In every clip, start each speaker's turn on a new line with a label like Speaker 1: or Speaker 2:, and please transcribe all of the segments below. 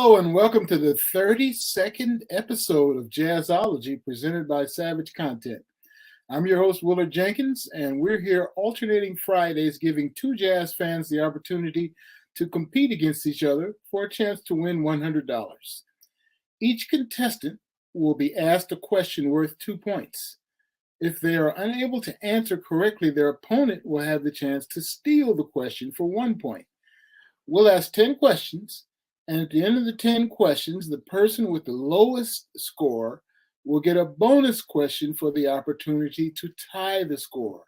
Speaker 1: Hello and welcome to the 32nd episode of Jazzology presented by Savage Content. I'm your host, Willard Jenkins, and we're here alternating Fridays giving two jazz fans the opportunity to compete against each other for a chance to win $100. Each contestant will be asked a question worth 2 points. If they are unable to answer correctly, their opponent will have the chance to steal the question for 1 point. We'll ask 10 questions. And at the end of the 10 questions, the person with the lowest score will get a bonus question for the opportunity to tie the score.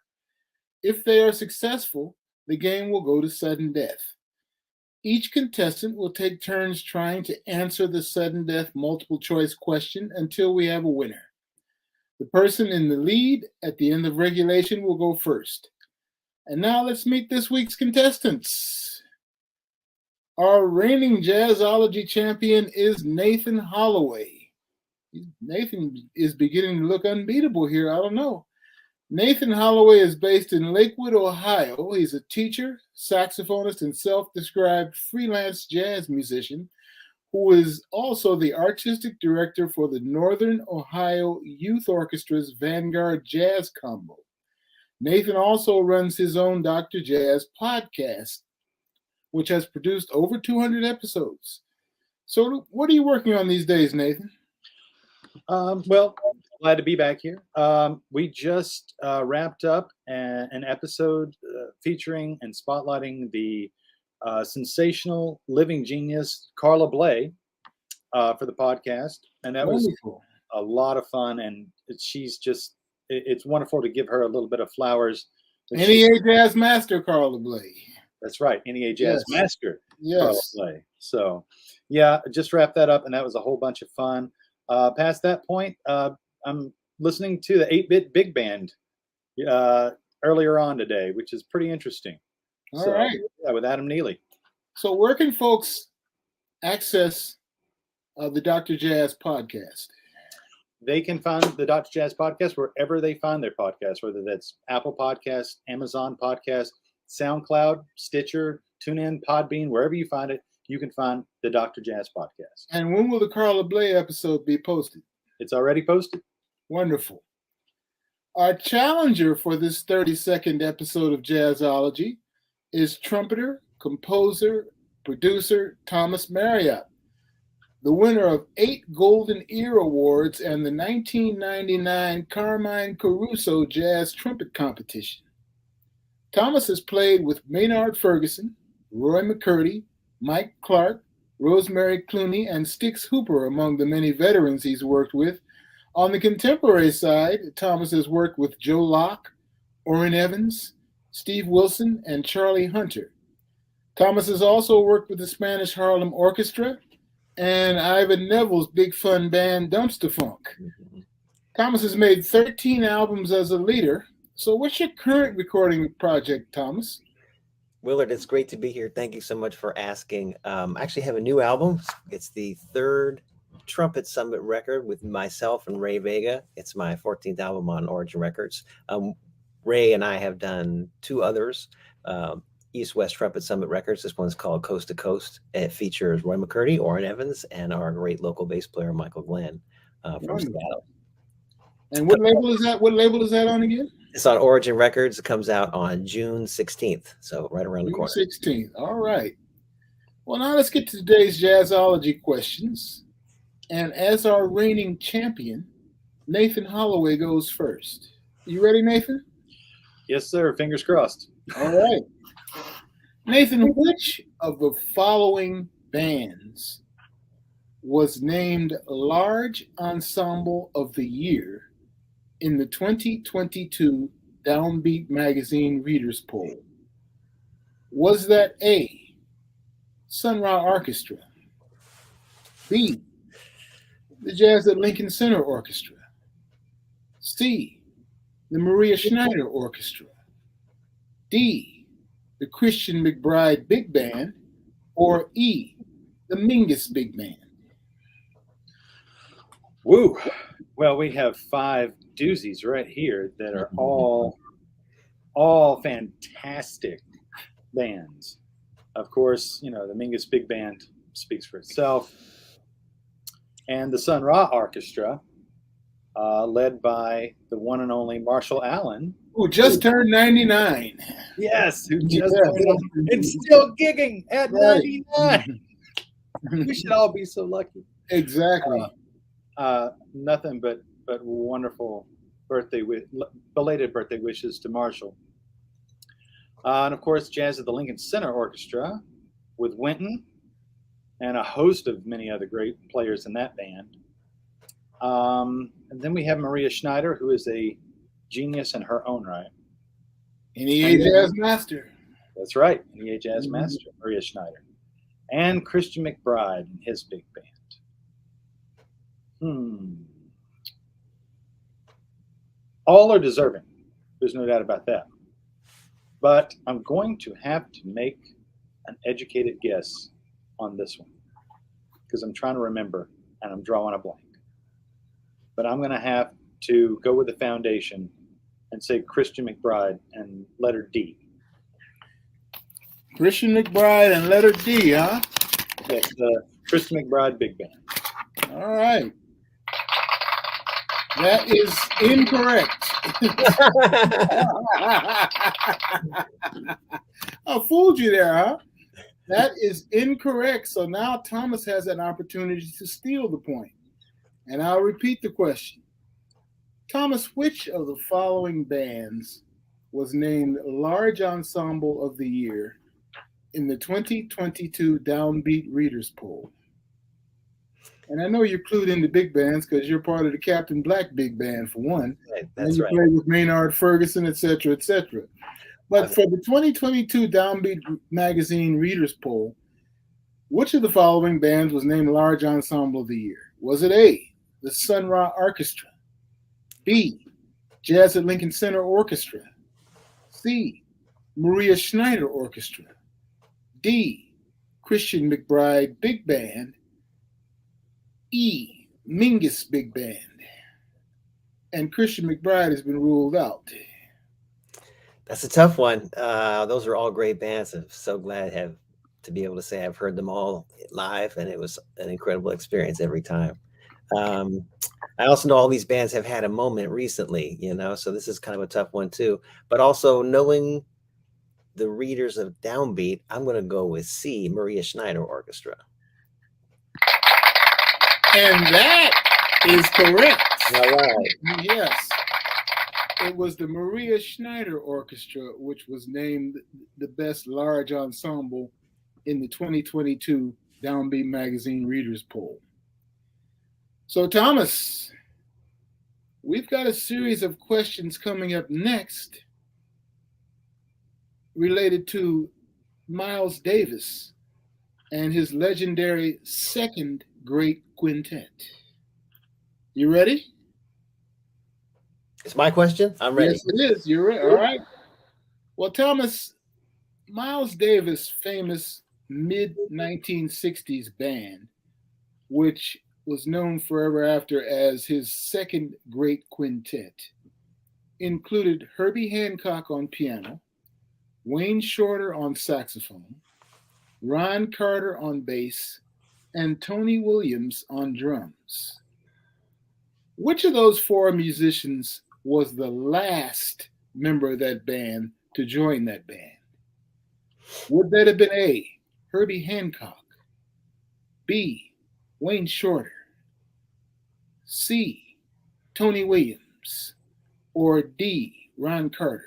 Speaker 1: If they are successful, the game will go to sudden death. Each contestant will take turns trying to answer the sudden death multiple choice question until we have a winner. The person in the lead at the end of regulation will go first. And now let's meet this week's contestants. Our reigning Jazzology champion is Nathan Holaway. Nathan is beginning to look unbeatable here. I don't know. Nathan Holaway is based in Lakewood, Ohio. He's a teacher, saxophonist, and self-described freelance jazz musician who is also the artistic director for the Northern Ohio Youth Orchestra's Vanguard Jazz Combo. Nathan also runs his own Dr. Jazz podcast, which has produced over 200 episodes. So what are you working on these days, Nathan?
Speaker 2: Well, glad to be back here. We just wrapped up an episode featuring and spotlighting the sensational living genius Carla Bley for the podcast. And that
Speaker 1: Wonderful.
Speaker 2: Was a lot of fun. And it's wonderful to give her a little bit of flowers.
Speaker 1: NEA Jazz Master Carla Bley.
Speaker 2: That's right. NEA Jazz Master.
Speaker 1: Yes.
Speaker 2: So, yeah, just wrapped that up, and that was a whole bunch of fun. Past that point, I'm listening to the 8-Bit Big Band earlier on today, which is pretty interesting.
Speaker 1: All right.
Speaker 2: Yeah, with Adam Neely.
Speaker 1: So where can folks access the Dr. Jazz podcast?
Speaker 2: They can find the Dr. Jazz podcast wherever they find their podcast, whether that's Apple Podcasts, Amazon Podcasts, SoundCloud, Stitcher, TuneIn, Podbean, wherever you find it, you can find the Dr. Jazz podcast.
Speaker 1: And when will the Carla Bley episode be posted?
Speaker 2: It's already posted.
Speaker 1: Wonderful. Our challenger for this 32nd episode of Jazzology is trumpeter, composer, producer Thomas Marriott, the winner of 8 Golden Ear Awards and the 1999 Carmine Caruso Jazz Trumpet Competition. Thomas has played with Maynard Ferguson, Roy McCurdy, Mike Clark, Rosemary Clooney, and Stix Hooper among the many veterans he's worked with. On the contemporary side, Thomas has worked with Joe Locke, Orrin Evans, Steve Wilson, and Charlie Hunter. Thomas has also worked with the Spanish Harlem Orchestra and Ivan Neville's big fun band Dumpster Funk. Thomas has made 13 albums as a leader. So what's your current recording project, Thomas?
Speaker 3: Willard, it's great to be here. Thank you so much for asking. I actually have a new album. It's the 3rd Trumpet Summit record with myself and Ray Vega. It's my 14th album on Origin Records. Ray and I have done 2 others, East-West Trumpet Summit records. This one's called Coast to Coast. It features Roy McCurdy, Orrin Evans, and our great local bass player, Michael Glenn from Seattle.
Speaker 1: And what label is that? What label is that on again?
Speaker 3: It's on Origin Records. It comes out on June 16th, so right around the corner.
Speaker 1: June 16th. All right. Well, now let's get to today's Jazzology questions. And as our reigning champion, Nathan Holaway goes first. You ready, Nathan?
Speaker 2: Yes, sir. Fingers crossed.
Speaker 1: All right. Nathan, which of the following bands was named Large Ensemble of the Year in the 2022 Downbeat Magazine Readers Poll? Was that A, Sun Ra Orchestra, B, the Jazz at Lincoln Center Orchestra, C, the Maria Schneider Orchestra, D, the Christian McBride Big Band, or E, the Mingus Big Band?
Speaker 2: Woo. Well, we have 5 doozies right here that are all fantastic bands. Of course, the Mingus Big Band speaks for itself. And the Sun Ra Orchestra, led by the one and only Marshall Allen,
Speaker 1: who just turned 99.
Speaker 2: Yes, who just
Speaker 1: Yes.
Speaker 2: turned on and still gigging at
Speaker 1: Right.
Speaker 2: 99. We should all be so lucky.
Speaker 1: Exactly.
Speaker 2: Nothing but wonderful belated birthday wishes to Marshall. And of course, Jazz at the Lincoln Center Orchestra with Wynton and a host of many other great players in that band. And then we have Maria Schneider, who is a genius in her own right.
Speaker 1: NEA Jazz Master.
Speaker 2: That's right, NEA Jazz Master, Maria Schneider. And Christian McBride and his big band. All are deserving. There's no doubt about that. But I'm going to have to make an educated guess on this one because I'm trying to remember and I'm drawing a blank. But I'm going to have to go with the foundation and say Christian McBride and letter D.
Speaker 1: Christian McBride and letter D, huh?
Speaker 2: Yes, the Christian McBride Big Band.
Speaker 1: All right. That is incorrect. I fooled you there, huh? That is incorrect. So now Thomas has an opportunity to steal the point. And I'll repeat the question. Thomas, which of the following bands was named Large Ensemble of the Year in the 2022 Downbeat Readers Poll? And I know you're clued into big bands because you're part of the Captain Black Big Band, for one.
Speaker 3: Right,
Speaker 1: And
Speaker 3: that's
Speaker 1: you
Speaker 3: right.
Speaker 1: play with Maynard Ferguson, et cetera, et cetera. But for the 2022 Downbeat Magazine Readers Poll, which of the following bands was named Large Ensemble of the Year? Was it A, the Sun Ra Orchestra, B, Jazz at Lincoln Center Orchestra, C, Maria Schneider Orchestra, D, Christian McBride Big Band, E, Mingus Big Band? And Christian McBride has been ruled out.
Speaker 3: That's a tough one. Those are all great bands. I'm so glad to be able to say I've heard them all live, and it was an incredible experience every time. I also know all these bands have had a moment recently, so this is kind of a tough one too. But also knowing the readers of Downbeat, I'm going to go with C, Maria Schneider Orchestra.
Speaker 1: And that is correct.
Speaker 3: All right.
Speaker 1: Yes. It was the Maria Schneider Orchestra, which was named the best large ensemble in the 2022 Downbeat Magazine Readers Poll. So, Thomas, we've got a series of questions coming up next related to Miles Davis and his legendary second great quintet. You ready?
Speaker 3: It's my question. I'm ready.
Speaker 1: Yes, it is. You're right. All right. Well, Thomas, Miles Davis' famous mid-1960s band, which was known forever after as his second great quintet, included Herbie Hancock on piano, Wayne Shorter on saxophone, Ron Carter on bass, and Tony Williams on drums. Which of those four musicians was the last member of that band to join that band? Would that have been A, Herbie Hancock, B, Wayne Shorter, C, Tony Williams, or D, Ron Carter?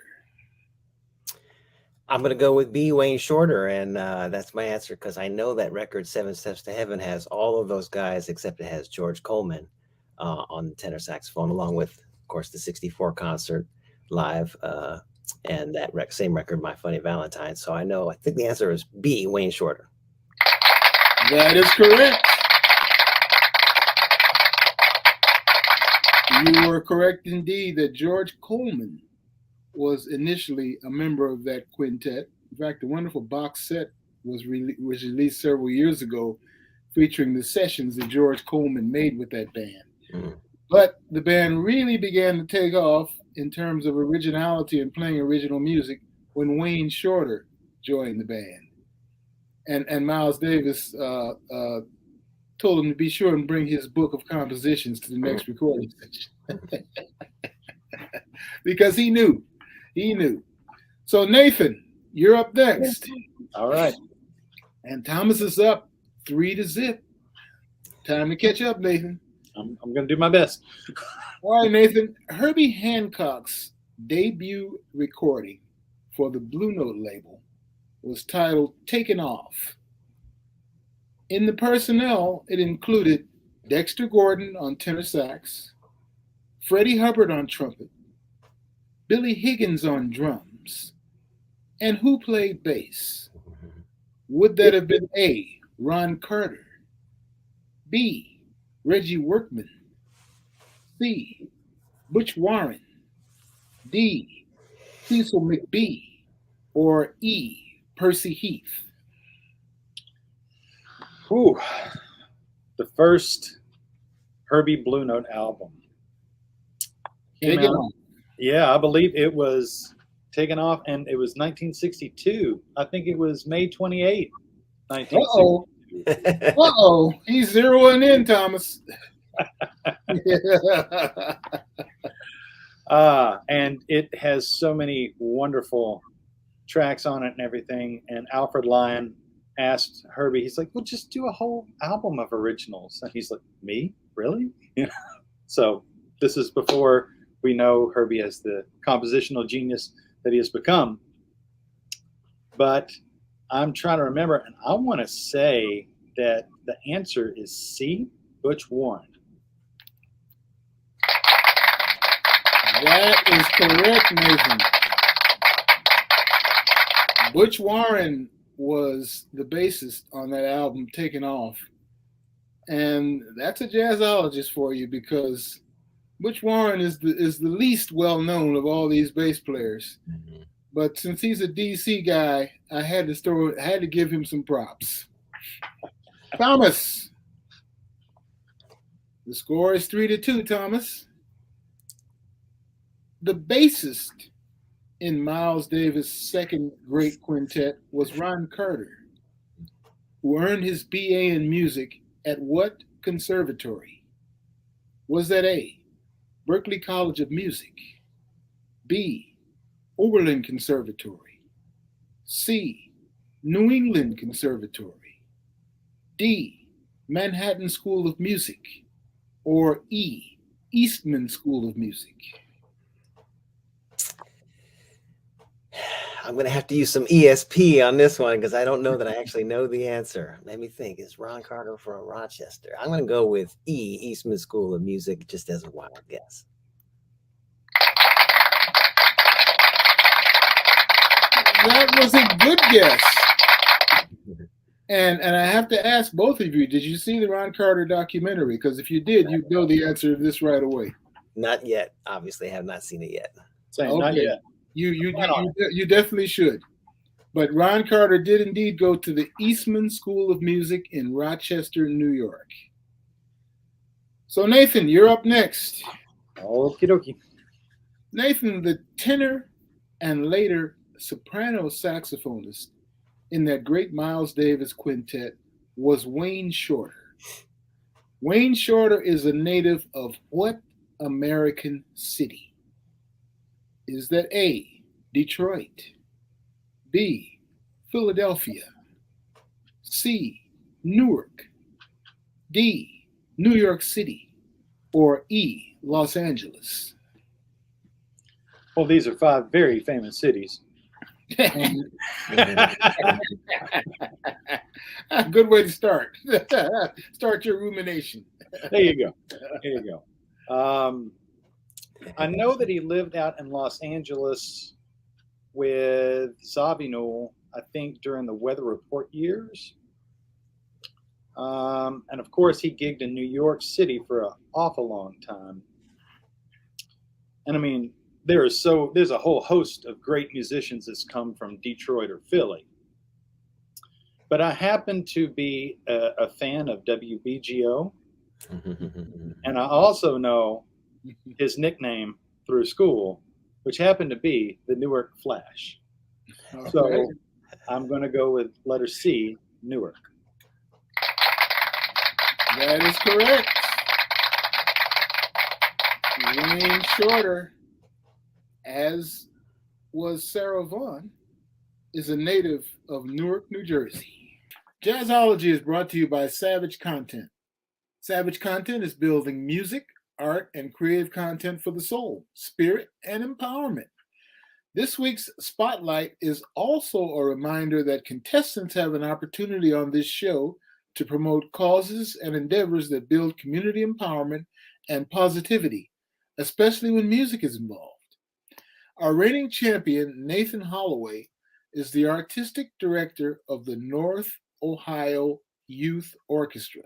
Speaker 3: I'm going to go with B, Wayne Shorter, and that's my answer because I know that record, 7 Steps to Heaven, has all of those guys except it has George Coleman on the tenor saxophone, along with, of course, the 64 concert live and that same record, My Funny Valentine. So I think the answer is B, Wayne Shorter.
Speaker 1: That is correct. You were correct indeed that George Coleman was initially a member of that quintet. In fact, a wonderful box set was released several years ago featuring the sessions that George Coleman made with that band. Mm. But the band really began to take off in terms of originality and playing original music when Wayne Shorter joined the band. and Miles Davis told him to be sure and bring his book of compositions to the next recording session. Because he knew. So Nathan, you're up next.
Speaker 2: All right.
Speaker 1: And Thomas is up 3-0. Time to catch up, Nathan.
Speaker 2: I'm going to do my best.
Speaker 1: All right, Nathan. Herbie Hancock's debut recording for the Blue Note label was titled Taken Off. In the personnel, it included Dexter Gordon on tenor sax, Freddie Hubbard on trumpet, Billy Higgins on drums, and who played bass? Would that have been A, Ron Carter, B, Reggie Workman, C, Butch Warren, D, Cecil McBee, or E, Percy Heath?
Speaker 2: Ooh, the first Herbie Blue Note album.
Speaker 1: Take it on.
Speaker 2: Yeah, I believe it was taken off, and it was 1962. I think it was May 28th, 1962.
Speaker 1: Uh-oh. He's zeroing in, Thomas.
Speaker 2: And it has so many wonderful tracks on it and everything. And Alfred Lyon asked Herbie, he's like, well, just do a whole album of originals. And he's like, me? Really? So this is before we know Herbie as the compositional genius that he has become. But I'm trying to remember, and I want to say that the answer is C, Butch Warren.
Speaker 1: That is correct, Nathan. Butch Warren was the bassist on that album, Taken Off. And that's a jazzologist for you, because Butch Warren is the least well-known of all these bass players. Mm-hmm. But since he's a DC guy, I had to give him some props. Thomas. The score is 3-2, Thomas. The bassist in Miles Davis' second great quintet was Ron Carter, who earned his BA in music at what conservatory? Was that A, Berklee College of Music, B, Oberlin Conservatory, C, New England Conservatory, D, Manhattan School of Music, or E, Eastman School of Music?
Speaker 3: I'm going to have to use some ESP on this one because I don't know that I actually know the answer. Let me think. Is Ron Carter from Rochester? I'm going to go with E, Eastman School of Music, just as a wild guess.
Speaker 1: That was a good guess. And I have to ask both of you, did you see the Ron Carter documentary? Because if you did, you'd know the answer to this right away.
Speaker 3: Not yet. Obviously, I have not seen it yet.
Speaker 2: Same, okay. Not yet.
Speaker 1: You definitely should. But Ron Carter did indeed go to the Eastman School of Music in Rochester, New York. So Nathan, you're up next.
Speaker 2: Okie dokie.
Speaker 1: Nathan, the tenor and later soprano saxophonist in that great Miles Davis quintet was Wayne Shorter. Wayne Shorter is a native of what American city? Is that A, Detroit, B, Philadelphia, C, Newark, D, New York City, or E, Los Angeles?
Speaker 2: Well, these are 5 very famous cities.
Speaker 1: Good way to start. Start your rumination.
Speaker 2: There you go. I know that he lived out in Los Angeles with Zawinul, I think, during the Weather Report years. And of course, he gigged in New York City for an awful long time. And I mean, there's a whole host of great musicians that's come from Detroit or Philly. But I happen to be a fan of WBGO. And I also know his nickname through school, which happened to be the Newark Flash. So I'm going to go with letter C, Newark.
Speaker 1: That is correct. Wayne Shorter, as was Sarah Vaughan, is a native of Newark, New Jersey. Jazzology is brought to you by Savage Content. Savage Content is building music, art, and creative content for the soul, spirit, and empowerment. This week's Spotlight is also a reminder that contestants have an opportunity on this show to promote causes and endeavors that build community empowerment and positivity, especially when music is involved. Our reigning champion, Nathan Holaway, is the artistic director of the North Ohio Youth Orchestra.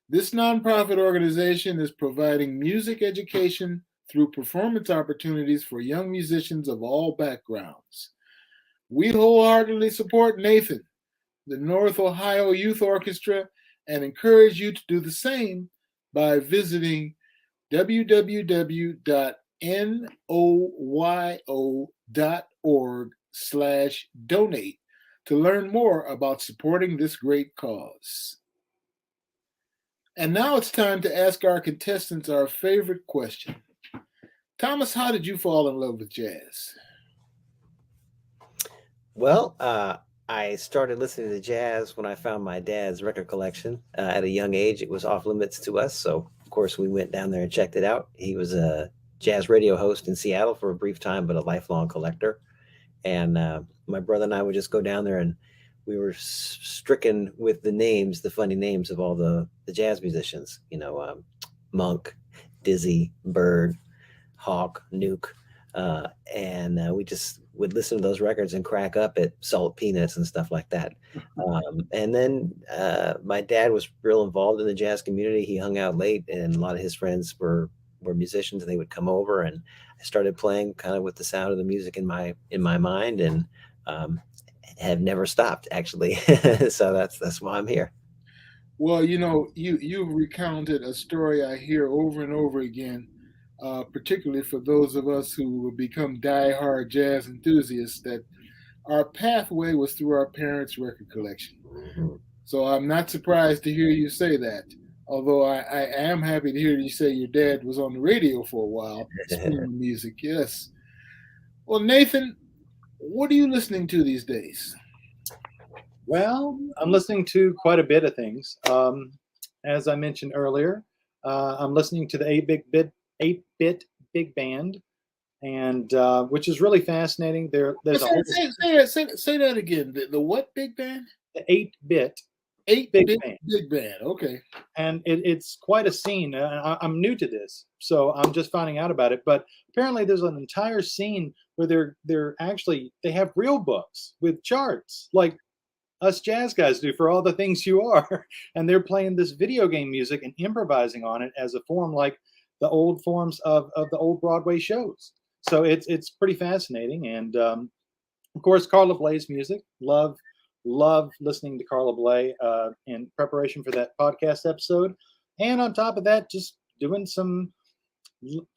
Speaker 1: This nonprofit organization is providing music education through performance opportunities for young musicians of all backgrounds. We wholeheartedly support Nathan, the North Ohio Youth Orchestra, and encourage you to do the same by visiting www.noyo.org/donate to learn more about supporting this great cause. And now it's time to ask our contestants our favorite question. Thomas, how did you fall in love with jazz?
Speaker 3: Well, I started listening to jazz when I found my dad's record collection at a young age. It was off limits to us, so of course we went down there and checked it out. He was a jazz radio host in Seattle for a brief time, but a lifelong collector. And my brother and I would just go down there, and we were stricken with the names, the funny names of all the jazz musicians. You know, Monk, Dizzy, Bird, Hawk, Nuke, and we just would listen to those records and crack up at Salt Peanuts and stuff like that. And then my dad was real involved in the jazz community. He hung out late, and a lot of his friends were musicians, and they would come over, and I started playing kind of with the sound of the music in my mind, and have never stopped, actually. So that's why I'm here.
Speaker 1: Well, you know, you've recounted a story I hear over and over again, particularly for those of us who will become diehard jazz enthusiasts, that our pathway was through our parents' record collection.
Speaker 3: Mhm.
Speaker 1: So I'm not surprised to hear you say that, although I am happy to hear you say your dad was on the radio for a while, streaming music, yes. Well, Nathan, what are you listening to these days?
Speaker 2: Well, I'm listening to quite a bit of things. As I mentioned earlier, I'm listening to the 8-bit big band, and which is really fascinating. There's a whole
Speaker 1: Say that again. The what big band?
Speaker 2: the 8-bit
Speaker 1: Big
Speaker 2: band.
Speaker 1: Big band. Okay.
Speaker 2: And it's quite a scene. I'm new to this, so I'm just finding out about it. But apparently, there's an entire scene where they have real books with charts, like us jazz guys do for All the Things You Are, and they're playing this video game music and improvising on it as a form like the old forms of the old Broadway shows. So it's pretty fascinating, and of course, Carla Bley's music. Love listening to Carla Bley in preparation for that podcast episode. And on top of that, just doing some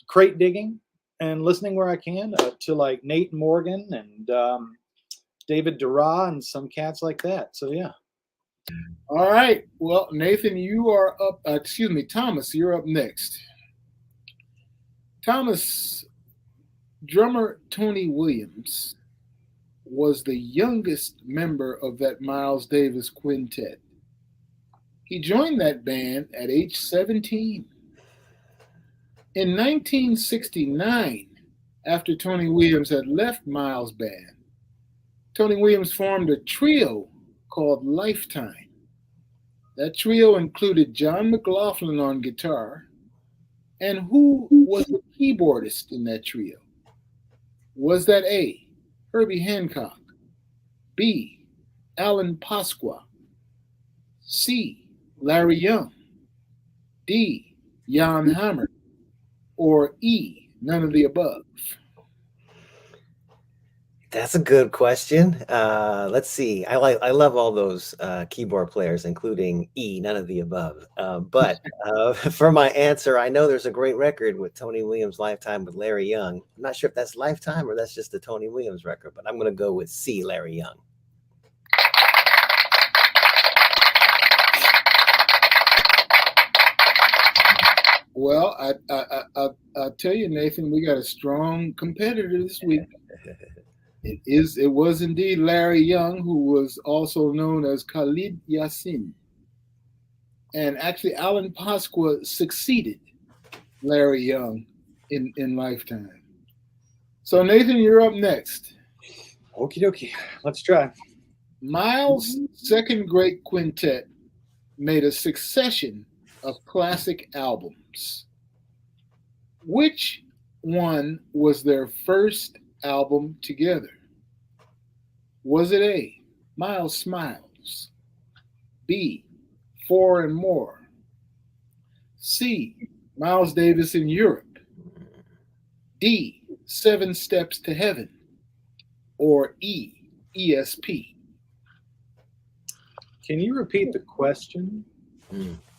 Speaker 2: crate digging and listening where I can to like Nate Morgan and David Dura and some cats like that. So, yeah.
Speaker 1: All right. Well, Nathan, you are up. Thomas, you're up next. Thomas, drummer Tony Williams was the youngest member of that Miles Davis quintet. He joined that band at age 17. In 1969, after Tony Williams had left Miles' band, Tony Williams formed a trio called Lifetime. That trio included John McLaughlin on guitar. And who was the keyboardist in that trio? Was that A, Herbie Hancock, B, Alan Pasqua, C, Larry Young, D, Jan Hammer, or E, none of the above?
Speaker 3: That's a good question. Let's see. I love all those keyboard players, including E, none of the above. But for my answer, I know there's a great record with Tony Williams' Lifetime with Larry Young. I'm not sure if that's Lifetime or that's just the Tony Williams record, but I'm going to go with C, Larry Young.
Speaker 1: Well, I'll tell you, Nathan, we got a strong competitor this week. It was indeed Larry Young, who was also known as Khalid Yassin. And actually, Alan Pasqua succeeded Larry Young in lifetime. So, Nathan, you're up next.
Speaker 2: Okie dokie. Let's try.
Speaker 1: Miles' second great quintet made a succession of classic albums. Which one was their first album together? Was it A, Miles Smiles, B, Four and More, C, Miles Davis in Europe, D, Seven Steps to Heaven, or E, ESP?
Speaker 2: Can you repeat the question?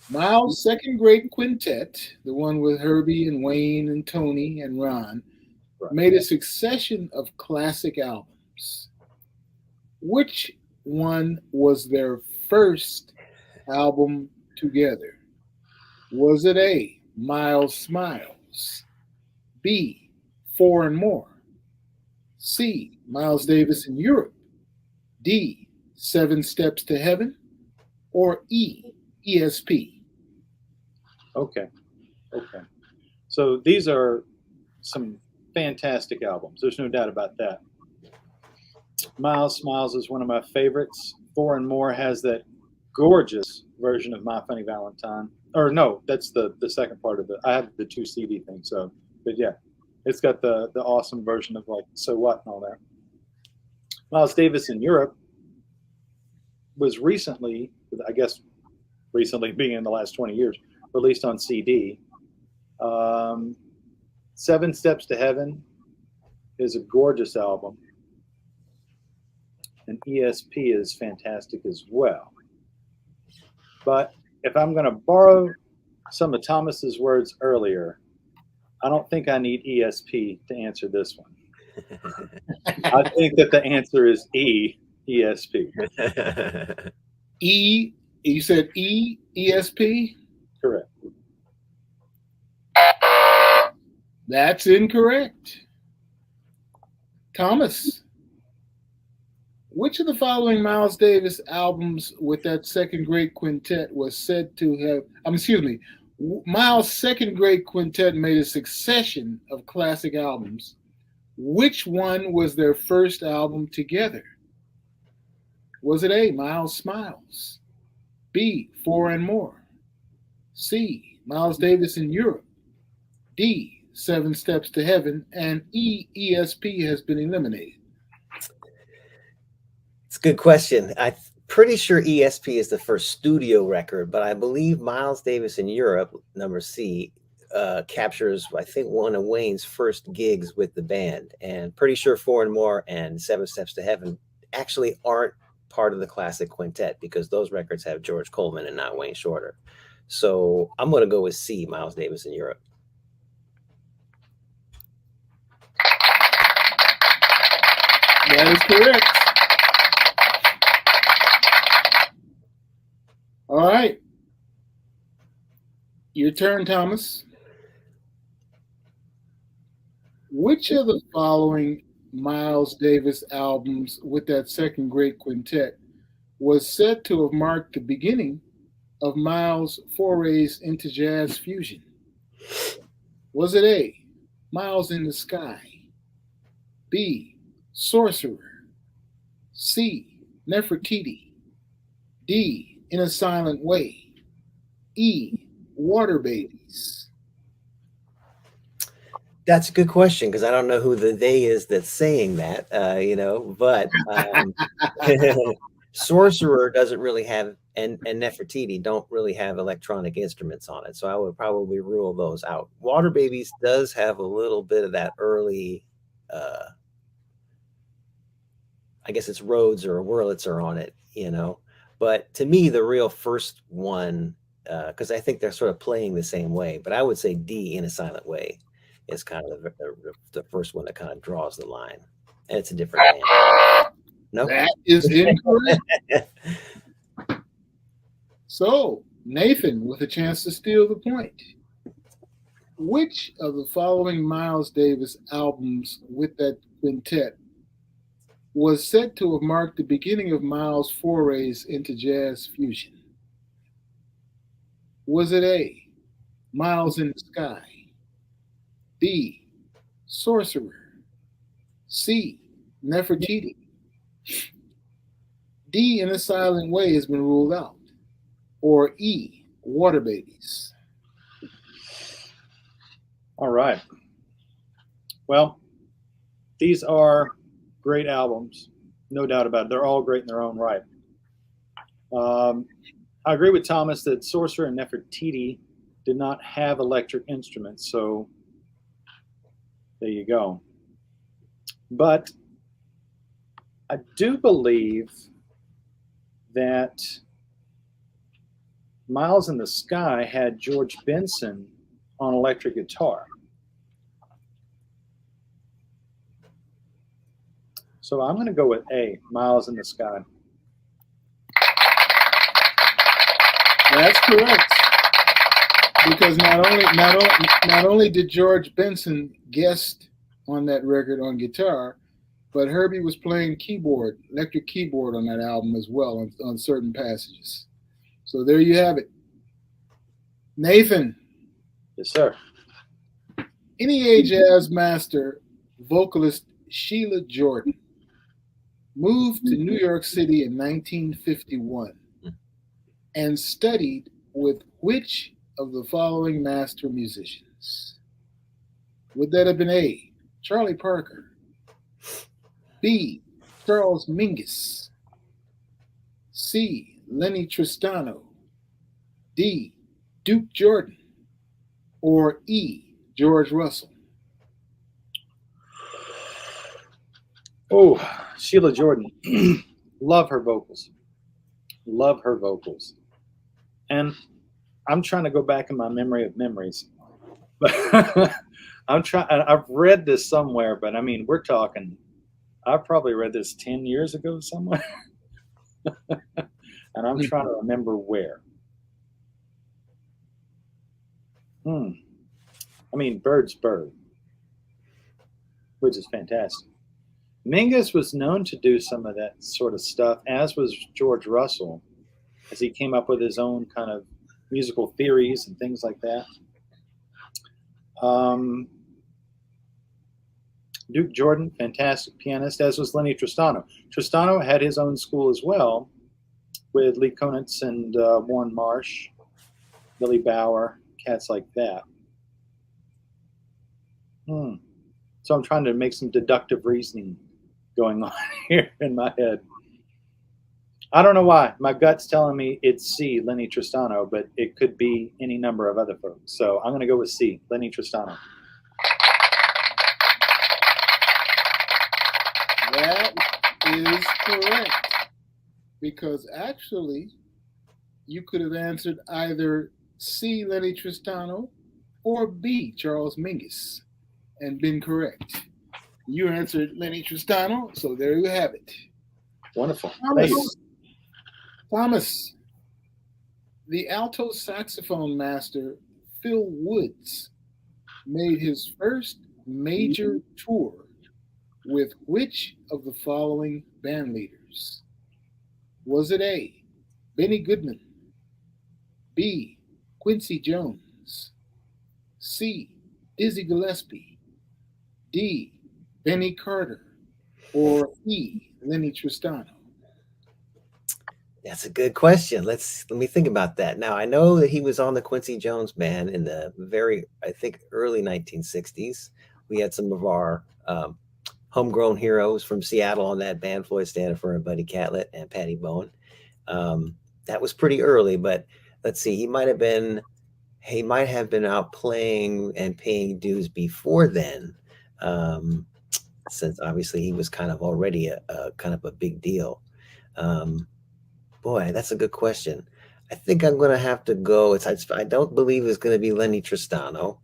Speaker 1: Miles' second great quintet, the one with Herbie and Wayne and Tony and Ron, made a succession of classic albums. Which one was their first album together? Was it A, Miles Smiles, B, Four and More, C, Miles Davis in Europe, D, Seven Steps to Heaven, or E, ESP?
Speaker 2: Okay. So these are some fantastic albums. There's no doubt about that. Miles Smiles is one of my favorites. Four and More has that gorgeous version of My Funny Valentine. Or no, that's the second part of it. I have the 2 CD thing. So, but yeah, it's got the awesome version of like So What and all that. Miles Davis in Europe was recently, I guess recently being in the last 20 years, released on CD. Seven Steps to Heaven is a gorgeous album. And ESP is fantastic as well. But if I'm going to borrow some of Thomas's words earlier, I don't think I need ESP to answer this one. I think that the answer is E, ESP.
Speaker 1: E, you said E, ESP?
Speaker 2: Correct.
Speaker 1: That's incorrect. Thomas, which of the following Miles Davis albums with that second great quintet was said to have, Miles' second great quintet made a succession of classic albums. Which one was their first album together? Was it A, Miles Smiles, B, Four and More, C, Miles Davis in Europe, D, Seven Steps to Heaven, and E, ESP has been eliminated?
Speaker 3: It's a good question. I'm pretty sure ESP is the first studio record, but I believe Miles Davis in Europe, number C, captures, I think, one of Wayne's first gigs with the band. And pretty sure Four and More and Seven Steps to Heaven actually aren't part of the classic quintet because those records have George Coleman and not Wayne Shorter. So I'm going to go with C, Miles Davis in Europe.
Speaker 1: That is correct. All right. Your turn, Thomas. Which of the following Miles Davis albums with that second great quintet was said to have marked the beginning of Miles' forays into jazz fusion? Was it A, Miles in the Sky, B, Sorcerer, C, Nefertiti, D, In a Silent Way, E, Water Babies?
Speaker 3: That's a good question because I don't know who the they is that's saying that, but Sorcerer doesn't really have, and Nefertiti don't really have electronic instruments on it. So I would probably rule those out. Water Babies does have a little bit of that early, I guess it's Rhodes or Wurlitzer on it, But to me, the real first one, because I think they're sort of playing the same way, but I would say D, In a Silent Way, is kind of the first one that kind of draws the line. And it's a different band. No?
Speaker 1: That is incorrect. So, Nathan with a chance to steal the point. Which of the following Miles Davis albums with that quintet was said to have marked the beginning of Miles' forays into jazz fusion? Was it A, Miles in the Sky, B, Sorcerer, C, Nefertiti, D, In a Silent Way has been ruled out, or E, Water Babies?
Speaker 2: All right. Well, these are great albums, no doubt about it. They're all great in their own right. I agree with Thomas that Sorcerer and Nefertiti did not have electric instruments, so there you go. But I do believe that Miles in the Sky had George Benson on electric guitar. So I'm going to go with A, Miles in the Sky.
Speaker 1: That's correct. Because not only did George Benson guest on that record on guitar, but Herbie was playing keyboard, electric keyboard on that album as well on certain passages. So there you have it. Nathan.
Speaker 2: Yes, sir.
Speaker 1: NEA jazz master vocalist Sheila Jordan moved to New York City in 1951 and studied with which of the following master musicians? Would that have been A, Charlie Parker, B, Charles Mingus, C, Lenny Tristano, D, Duke Jordan, or E, George Russell?
Speaker 2: Oh, Sheila Jordan. Love her vocals. Love her vocals. And I'm trying to go back in my memory of memories. I've read this somewhere, but I mean, we're talking, I probably read this 10 years ago somewhere. And I'm trying to remember where. I mean, Bird's Bird, which is fantastic. Mingus was known to do some of that sort of stuff, as was George Russell, as he came up with his own kind of musical theories and things like that. Duke Jordan, fantastic pianist, as was Lenny Tristano. Tristano had his own school as well, with Lee Konitz and Warren Marsh, Billy Bauer, cats like that. So I'm trying to make some deductive reasoning going on here in my head. I don't know why. My gut's telling me it's C, Lenny Tristano, but it could be any number of other folks. So I'm going to go with C, Lenny Tristano.
Speaker 1: That is correct. Because actually, you could have answered either C, Lenny Tristano, or B, Charles Mingus, and been correct. You answered Lenny Tristano, so there you have it.
Speaker 2: Wonderful.
Speaker 1: Thomas, the alto saxophone master Phil Woods made his first major tour with which of the following band leaders? Was it A, Benny Goodman, B, Quincy Jones, C, Dizzy Gillespie, D, Benny Carter, or E, Lenny Tristano?
Speaker 3: That's a good question. Let me think about that. Now, I know that he was on the Quincy Jones band in the I think, early 1960s. We had some of our homegrown heroes from Seattle on that band, Floyd Stanford and Buddy Catlett and Patty Bowen. That was pretty early, but let's see. He might have been out playing and paying dues before then, since obviously he was kind of already a kind of a big deal. Boy, that's a good question. I think I'm going to have to go. I don't believe it's going to be Lenny Tristano.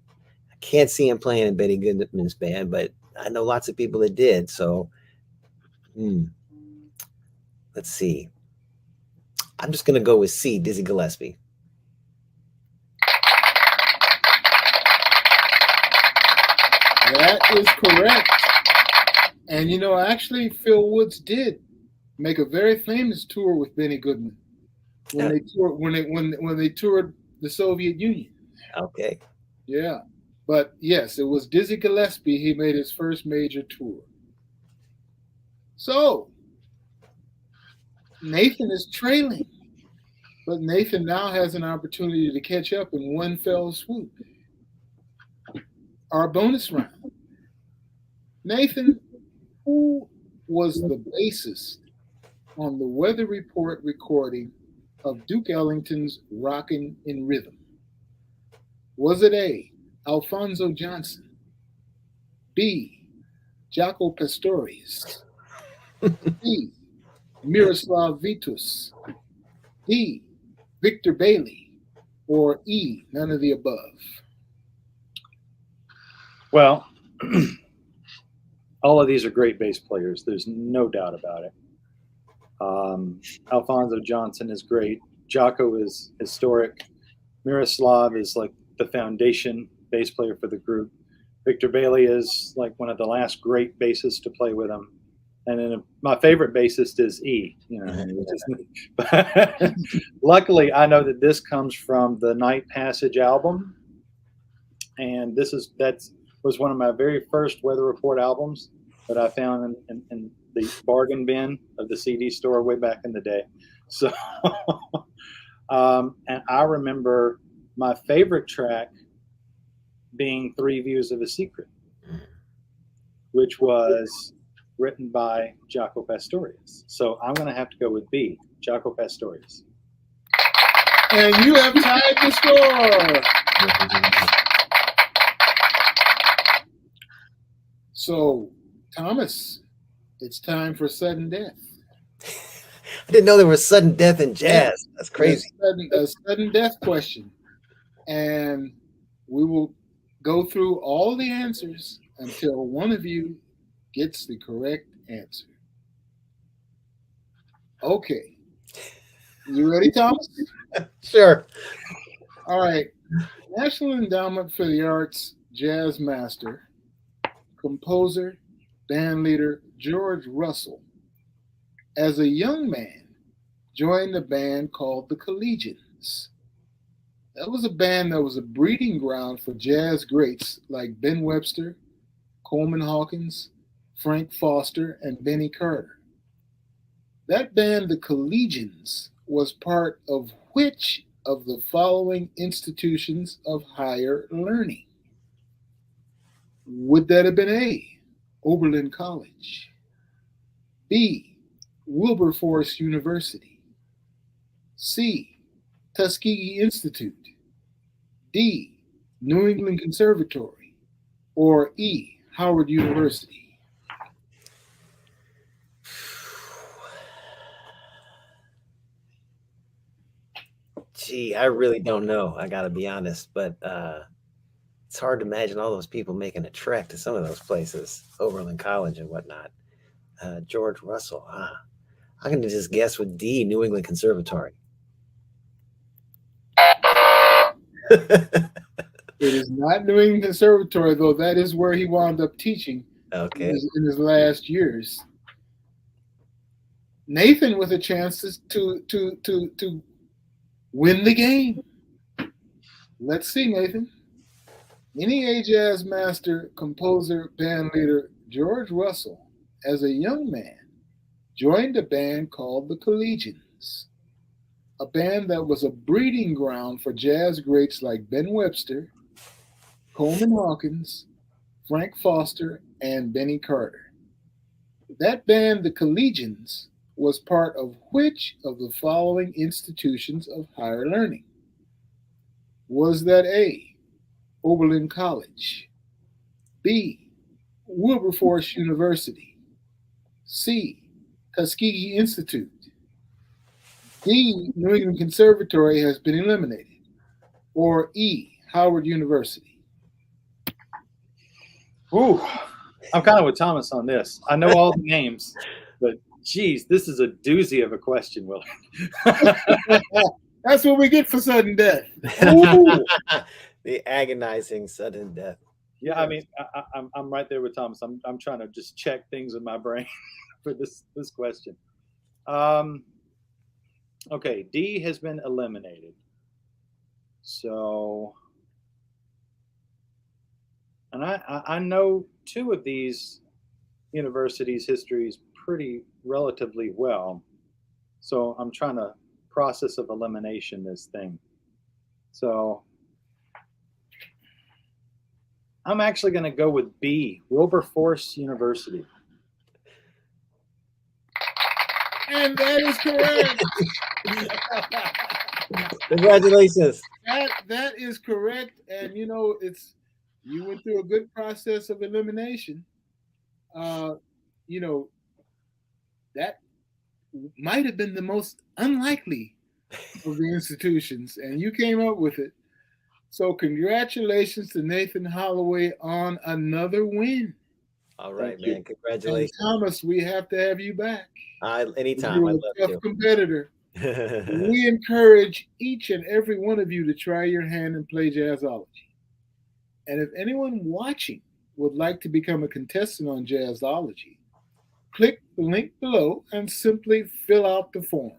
Speaker 3: I can't see him playing in Betty Goodman's band, but I know lots of people that did. So, let's see. I'm just going to go with C, Dizzy Gillespie.
Speaker 1: That is correct. And you know, actually, Phil Woods did make a very famous tour with Benny Goodman when they toured the Soviet Union.
Speaker 3: Okay.
Speaker 1: Yeah, but yes, it was Dizzy Gillespie. He made his first major tour. So Nathan is trailing, but Nathan now has an opportunity to catch up in one fell swoop. Our bonus round. Nathan, who was the bassist on the Weather Report recording of Duke Ellington's Rockin' in Rhythm? Was it A, Alphonso Johnson, B, Jaco Pastorius, C, Miroslav Vitus, D, Victor Bailey, or E, none of the above?
Speaker 2: Well, all of these are great bass players. There's no doubt about it. Alphonso Johnson is great. Jaco is historic. Miroslav is like the foundation bass player for the group. Victor Bailey is like one of the last great bassists to play with him. And then my favorite bassist is E. You know, luckily, I know that this comes from the Night Passage album, and that was one of my very first Weather Report albums that I found in the bargain bin of the CD store way back in the day. So, and I remember my favorite track being Three Views of a Secret, which was written by Jaco Pastorius. So I'm going to have to go with B, Jaco Pastorius.
Speaker 1: And you have tied the score. So, Thomas, it's time for sudden death.
Speaker 3: I didn't know there was sudden death in jazz. That's crazy.
Speaker 1: A sudden death question. And we will go through all the answers until one of you gets the correct answer. Okay. You ready, Thomas?
Speaker 3: Sure.
Speaker 1: All right. National Endowment for the Arts jazz master, composer, band leader George Russell, as a young man, joined a band called the Collegians. That was a band that was a breeding ground for jazz greats like Ben Webster, Coleman Hawkins, Frank Foster, and Benny Carter. That band, the Collegians, was part of which of the following institutions of higher learning? Would that have been A, Oberlin College, B, Wilberforce University, C, Tuskegee Institute, D, New England Conservatory, or E, Howard University?
Speaker 3: Gee, I really don't know. I got to be honest, but it's hard to imagine all those people making a trek to some of those places, Oberlin College and whatnot. George Russell, I'm going to just guess with D, New England Conservatory.
Speaker 1: It is not New England Conservatory, though that is where he wound up teaching in his last years. Nathan with a chance to win the game. Let's see, Nathan. NEA jazz master, composer, band leader George Russell, as a young man, joined a band called the Collegians, a band that was a breeding ground for jazz greats like Ben Webster, Coleman Hawkins, Frank Foster, and Benny Carter. That band, the Collegians, was part of which of the following institutions of higher learning? Was that A, Oberlin College, B, Wilberforce University, C, Tuskegee Institute, D, New England Conservatory has been eliminated, or E, Howard University?
Speaker 2: Ooh, I'm kind of with Thomas on this. I know all the names, but geez, this is a doozy of a question, Willard.
Speaker 1: That's what we get for sudden death. Ooh.
Speaker 3: The agonizing sudden death.
Speaker 2: Yeah, I mean, I'm right there with Thomas. I'm trying to just check things in my brain for this question. Okay, D has been eliminated. So, and I know two of these universities' histories pretty relatively well. So I'm trying to process of elimination this thing. So I'm actually going to go with B, Wilberforce University.
Speaker 1: And that is correct.
Speaker 3: Congratulations.
Speaker 1: That is correct. And you know, you went through a good process of elimination. You know, that might have been the most unlikely of the institutions, and you came up with it. So congratulations to Nathan Holaway on another win.
Speaker 3: All right,
Speaker 1: Thank you.
Speaker 3: man. Congratulations.
Speaker 1: And Thomas, we have to have you back.
Speaker 3: Anytime.
Speaker 1: You're
Speaker 3: I
Speaker 1: a
Speaker 3: love
Speaker 1: tough
Speaker 3: you.
Speaker 1: competitor. We encourage each and every one of you to try your hand and play Jazzology. And if anyone watching would like to become a contestant on Jazzology, click the link below and simply fill out the form.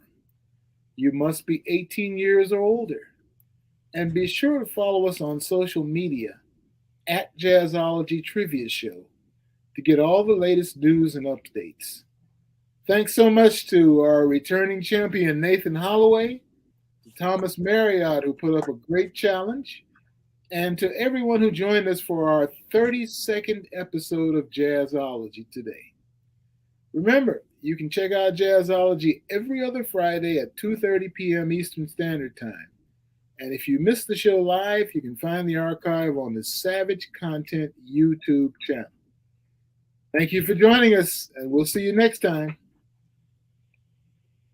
Speaker 1: You must be 18 years or older. And be sure to follow us on social media at Jazzology Trivia Show to get all the latest news and updates. Thanks so much to our returning champion, Nathan Holaway, to Thomas Marriott, who put up a great challenge, and to everyone who joined us for our 32nd episode of Jazzology today. Remember, you can check out Jazzology every other Friday at 2:30 p.m. Eastern Standard Time. And if you missed the show live, you can find the archive on the Savage Content YouTube channel. Thank you for joining us, and we'll see you next time.